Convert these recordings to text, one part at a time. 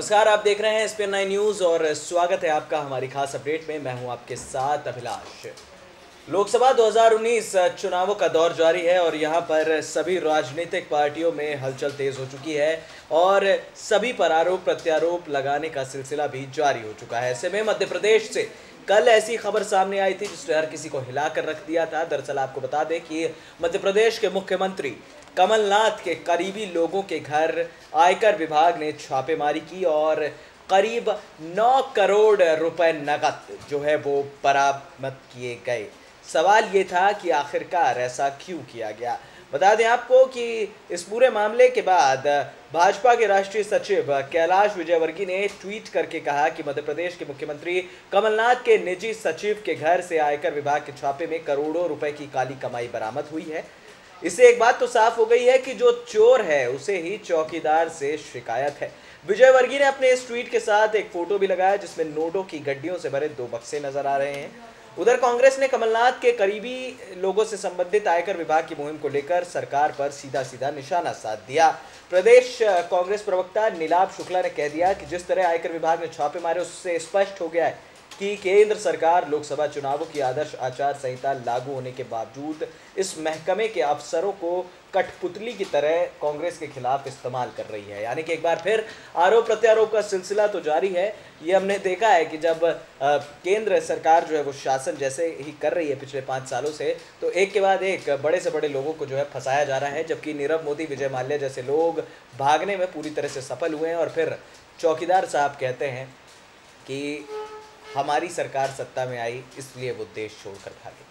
नमस्कार, आप देख रहे हैं SPN 9 न्यूज़ और स्वागत है आपका हमारी खास अपडेट में। मैं हूं आपके साथ अभिलाष। लोकसभा 2019 चुनावों का दौर जारी है और यहां पर सभी राजनीतिक पार्टियों में हलचल तेज हो चुकी है और सभी पर आरोप प्रत्यारोप लगाने का सिलसिला भी जारी हो चुका है। ऐसे में मध्य प्रदेश से कल ऐसी खबर सामने आई थी जिसने हर किसी को हिला कर रख दिया था। दरअसल आपको बता दें कि मध्य प्रदेश के मुख्यमंत्री कमलनाथ के करीबी लोगों के घर आयकर विभाग ने छापेमारी की और करीब 9 करोड़ रुपए नकद जो है वो बरामद किए गए। सवाल ये था कि आखिरकार ऐसा क्यों किया गया। बता दें आपको कि इस पूरे मामले के बाद भाजपा के राष्ट्रीय सचिव कैलाश विजयवर्गीय ने ट्वीट करके कहा कि मध्य प्रदेश के मुख्यमंत्री कमलनाथ के निजी सचिव के घर से आयकर विभाग के छापे में करोड़ों रुपए की काली कमाई बरामद हुई है। इससे एक बात तो साफ हो गई है कि जो चोर है उसे ही चौकीदार से शिकायत है। विजयवर्गीय ने अपने इस ट्वीट के साथ एक फोटो भी लगाया जिसमें नोटों की गड्डियों से भरे 2 बक्से नजर आ रहे हैं। उधर कांग्रेस ने कमलनाथ के करीबी लोगों से संबंधित आयकर विभाग की मुहिम को लेकर सरकार पर सीधा सीधा निशाना साध दिया। प्रदेश कांग्रेस प्रवक्ता नीलाभ शुक्ला ने कह दिया कि जिस तरह आयकर विभाग ने छापे मारे उससे स्पष्ट हो गया है कि केंद्र सरकार लोकसभा चुनावों की आदर्श आचार संहिता लागू होने के बावजूद इस महकमे के अफसरों को कठपुतली की तरह कांग्रेस के खिलाफ इस्तेमाल कर रही है। यानी कि एक बार फिर आरोप प्रत्यारोप का सिलसिला तो जारी है। ये हमने देखा है कि जब केंद्र सरकार जो है वो शासन जैसे ही कर रही है पिछले 5 सालों से, तो एक के बाद एक बड़े से बड़े लोगों को जो है फंसाया जा रहा है, जबकि नीरव मोदी, विजय माल्या जैसे लोग भागने में पूरी तरह से सफल हुए हैं। और फिर चौकीदार साहब कहते हैं कि हमारी सरकार सत्ता में आई इसलिए वो देश छोड़कर भागे।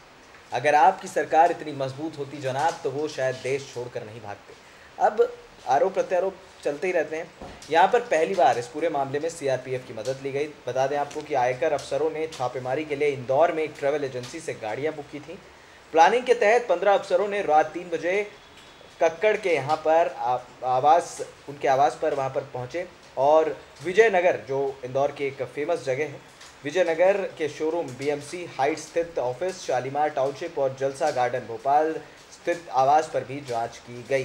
अगर आपकी सरकार इतनी मजबूत होती जनाब तो वो शायद देश छोड़कर नहीं भागते। अब आरोप प्रत्यारोप चलते ही रहते हैं। यहाँ पर पहली बार इस पूरे मामले में CRPF की मदद ली गई। बता दें आपको कि आयकर अफसरों ने छापेमारी के लिए इंदौर में एक ट्रैवल एजेंसी से गाड़ियाँ बुक की थी। प्लानिंग के तहत 15 अफसरों ने रात 3 बजे कक्कड़ के यहाँ पर उनके आवास पर वहाँ पर पहुँचे और विजयनगर, जो इंदौर की एक फेमस जगह है, विजयनगर के शोरूम BMC हाइट स्थित ऑफिस, शालीमार टाउनशिप और जलसा गार्डन भोपाल स्थित आवास पर भी जांच की गई।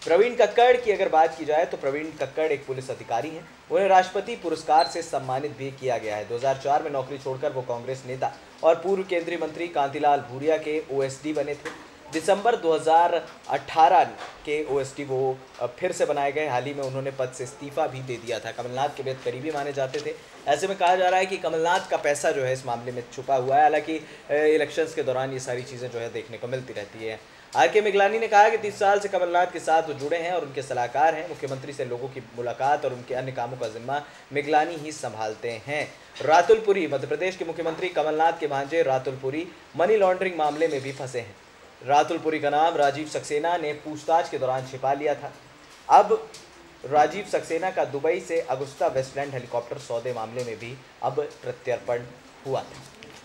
प्रवीण कक्कड़ की अगर बात की जाए तो प्रवीण कक्कड़ एक पुलिस अधिकारी हैं। उन्हें राष्ट्रपति पुरस्कार से सम्मानित भी किया गया है। 2004 में नौकरी छोड़कर वो कांग्रेस नेता और पूर्व केंद्रीय मंत्री कांतिलाल भूरिया के OSD बने थे। दिसंबर 2018 के OSD वो फिर से बनाए गए। हाल ही में उन्होंने पद से इस्तीफा भी दे दिया था। कमलनाथ के बेहद करीबी माने जाते थे। ऐसे में कहा जा रहा है कि कमलनाथ का पैसा जो है इस मामले में छुपा हुआ है। हालांकि इलेक्शंस के दौरान ये सारी चीज़ें जो है देखने को मिलती रहती है। RK मिगलानी ने कहा कि 30 साल से कमलनाथ के साथ वो जुड़े हैं और उनके सलाहकार हैं। मुख्यमंत्री से लोगों की मुलाकात और उनके अन्य कामों का जिम्मा मिगलानी ही संभालते हैं। रातुल पुरी, मध्य प्रदेश के मुख्यमंत्री कमलनाथ के भांजे रातुल पुरी मनी लॉन्ड्रिंग मामले में भी फंसे हैं। रातुल पुरी का नाम राजीव सक्सेना ने पूछताछ के दौरान छिपा लिया था। अब राजीव सक्सेना का दुबई से अगुस्ता वेस्टलैंड हेलीकॉप्टर सौदे मामले में भी अब प्रत्यर्पण हुआ था।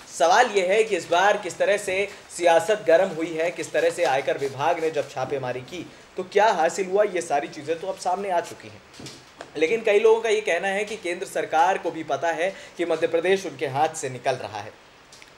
सवाल यह है कि इस बार किस तरह से सियासत गर्म हुई है, किस तरह से आयकर विभाग ने जब छापेमारी की तो क्या हासिल हुआ। ये सारी चीज़ें तो अब सामने आ चुकी हैं, लेकिन कई लोगों का ये कहना है कि केंद्र सरकार को भी पता है कि मध्य प्रदेश उनके हाथ से निकल रहा है।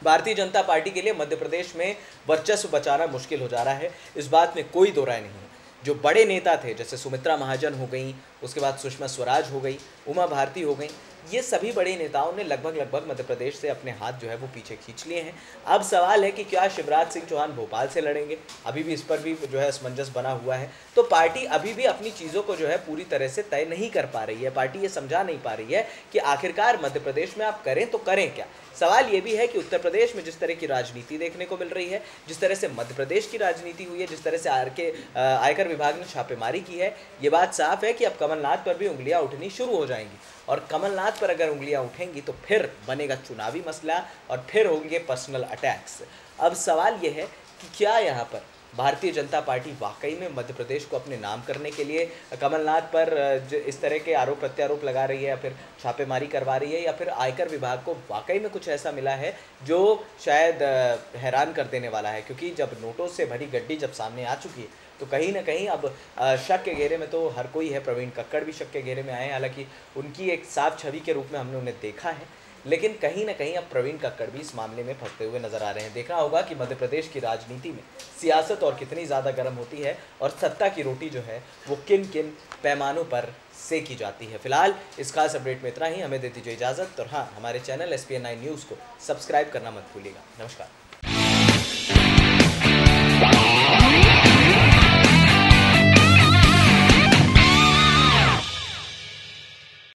भारतीय जनता पार्टी के लिए मध्य प्रदेश में वर्चस्व बचाना मुश्किल हो जा रहा है, इस बात में कोई दो राय नहीं है। जो बड़े नेता थे जैसे सुमित्रा महाजन हो गई, उसके बाद सुषमा स्वराज हो गई, उमा भारती हो गई, ये सभी बड़े नेताओं ने लगभग मध्य प्रदेश से अपने हाथ जो है वो पीछे खींच लिए हैं। अब सवाल है कि क्या शिवराज सिंह चौहान भोपाल से लड़ेंगे। अभी भी इस पर भी जो है असमंजस बना हुआ है। तो पार्टी अभी भी अपनी चीज़ों को जो है पूरी तरह से तय नहीं कर पा रही है। पार्टी ये समझा नहीं पा रही है कि आखिरकार मध्य प्रदेश में आप करें तो करें क्या। सवाल ये भी है कि उत्तर प्रदेश में जिस तरह की राजनीति देखने को मिल रही है, जिस तरह से मध्य प्रदेश की राजनीति हुई है, जिस तरह से आयकर विभाग ने छापेमारी की है, ये बात साफ है कि अब कमलनाथ पर भी उंगलियां उठनी शुरू हो जाएंगी। और कमलनाथ पर अगर उंगलियां उठेंगी तो फिर बनेगा चुनावी मसला और फिर होंगे पर्सनल अटैक्स। अब सवाल ये है कि क्या यहाँ पर भारतीय जनता पार्टी वाकई में मध्य प्रदेश को अपने नाम करने के लिए कमलनाथ पर इस तरह के आरोप प्रत्यारोप लगा रही है या फिर छापेमारी करवा रही है, या फिर आयकर विभाग को वाकई में कुछ ऐसा मिला है जो शायद हैरान कर देने वाला है। क्योंकि जब नोटों से भरी गड्डी जब सामने आ चुकी है तो कहीं ना कहीं अब शक के घेरे में तो हर कोई है। प्रवीण कक्कड़ भी शक के घेरे में आए हैं। हालांकि उनकी एक साफ छवि के रूप में हमने उन्हें देखा है, लेकिन कहीं ना कहीं अब प्रवीण कक्कड़ भी इस मामले में फंसते हुए नजर आ रहे हैं। देखना होगा कि मध्य प्रदेश की राजनीति में सियासत और कितनी ज़्यादा गर्म होती है और सत्ता की रोटी जो है वो किन किन पैमानों पर सेकी जाती है। फिलहाल इस खास अपडेट में इतना ही, हमें दे दीजिए इजाज़त और हाँ, हमारे चैनल SPN9 न्यूज़ को सब्सक्राइब करना मत भूलिएगा। नमस्कार।